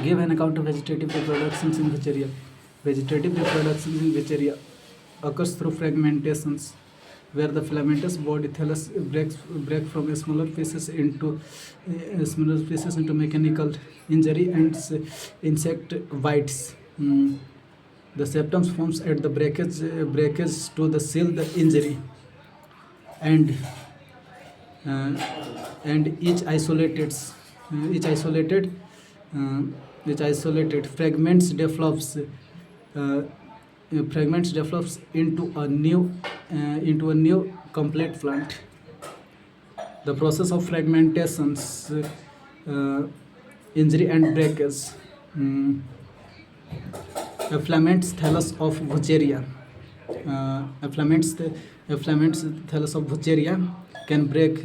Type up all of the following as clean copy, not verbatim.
Give an account of vegetative reproduction in which area. Vegetative reproduction in which area occurs through fragmentations, where the filamentous body thallus break from smaller pieces into mechanical injury and insect bites. The septum forms at the breakage to the seal the injury, and uh, each uh, isolated uh, fragments develops into a new complete plant. The process of fragmentations, uh, injury and breakage. Mm, a filaments thallus of Wucheria. A filaments thallus of Wucheria can break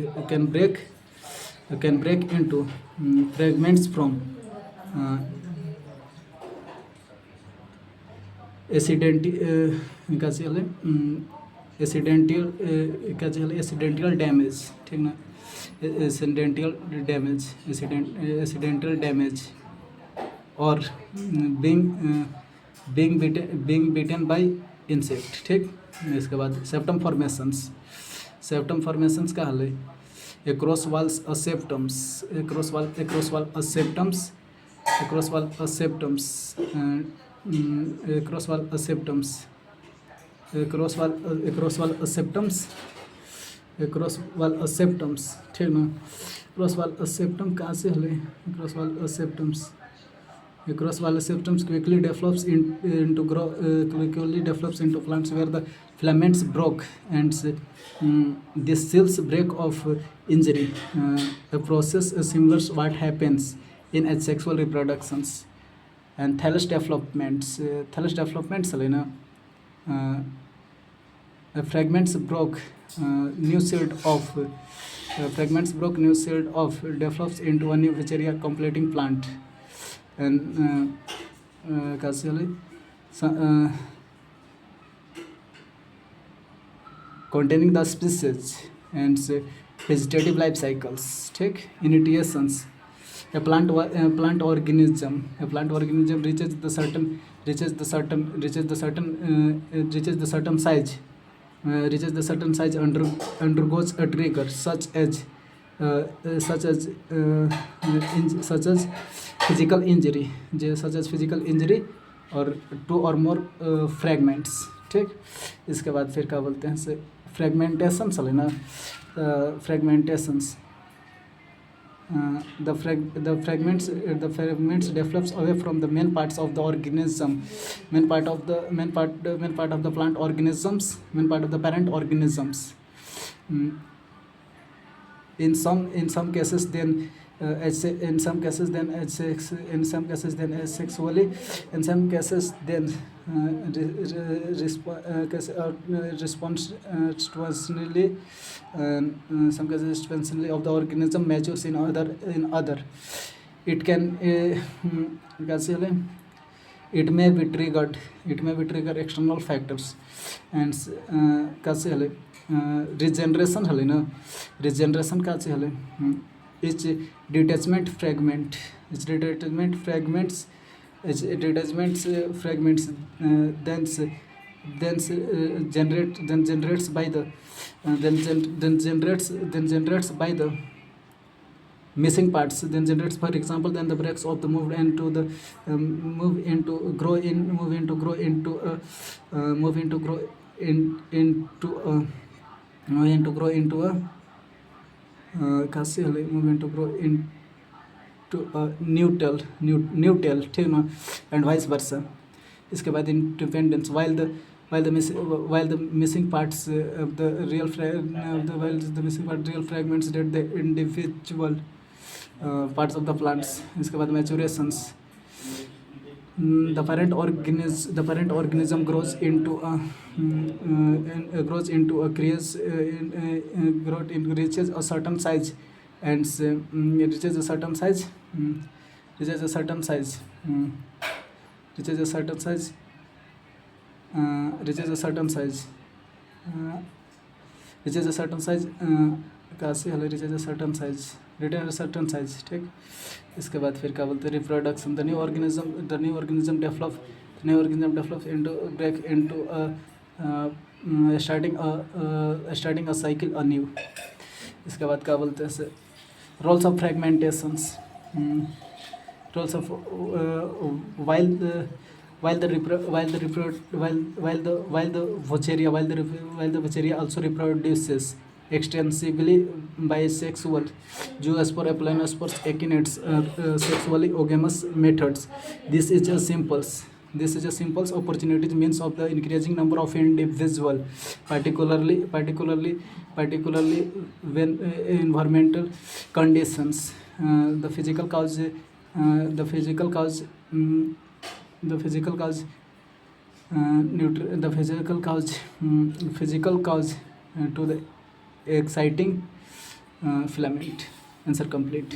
into fragments from uh, accidental accidental damage, ठीक ना, accidental damage, or being bitten by insect, ठीक। इसके बाद septum formations का हल है across walls septums, across wall septums, across wall septums, across wall septums, across wall septums, across wall septums, ठीक ना। क्रॉस वाल सेप्टम कहाँ से हले? क्रॉस वाल septums, across wall septums quickly develops into plants where the filaments broke and these cells break off injury, a process similar to what happens in asexual reproductions. And thallus developments है ना, fragments broke new seed of develops into a new Wucheria completing plant. And containing the species and vegetative life cycles, ठीक। Initiations. A plant organism reaches the certain size, undergoes a trigger such as physical injury, or two or more fragments, ठीक। इसके बाद फिर क्या बोलते हैं, fragmentation चले ना, फ्रेगमेंटेशंस। The fragments develops away from the main parts of the organism, main part of the plant organisms, main part of the parent organisms. In some cases then asexually, in some cases then responsibly, some cases responsibly of the organism matures in other. It can it may be triggered external factors and regeneration हले ना, regeneration का चे हले each detachment fragments generates by the missing parts, then generates, for example, then the breaks of the move into grow into a new tail, ठीक ना, and vice versa. इसके बाद independence, while the missing parts of the real fragments that the individual parts of the plants. इसके बाद maturations. The parent organism grows into reaches a certain size and reaches a certain size कासी हल reach certain size retain certain size, ठीक। इसके बाद फिर क्या बोलते हैं, reproduction, the new organism develop into break into starting a cycle anew. इसके बाद क्या बोलते हैं, roles of fragmentations, roles of while the while the repro- while the Vacheria also reproduces extensively bisexual zoospore aplanospores echinates sexually ogamous methods. This is a simple opportunities means of the increasing number of individual, particularly when environmental conditions, the physical cause the physical cause the physical cause physical cause to the exciting filament. Answer complete.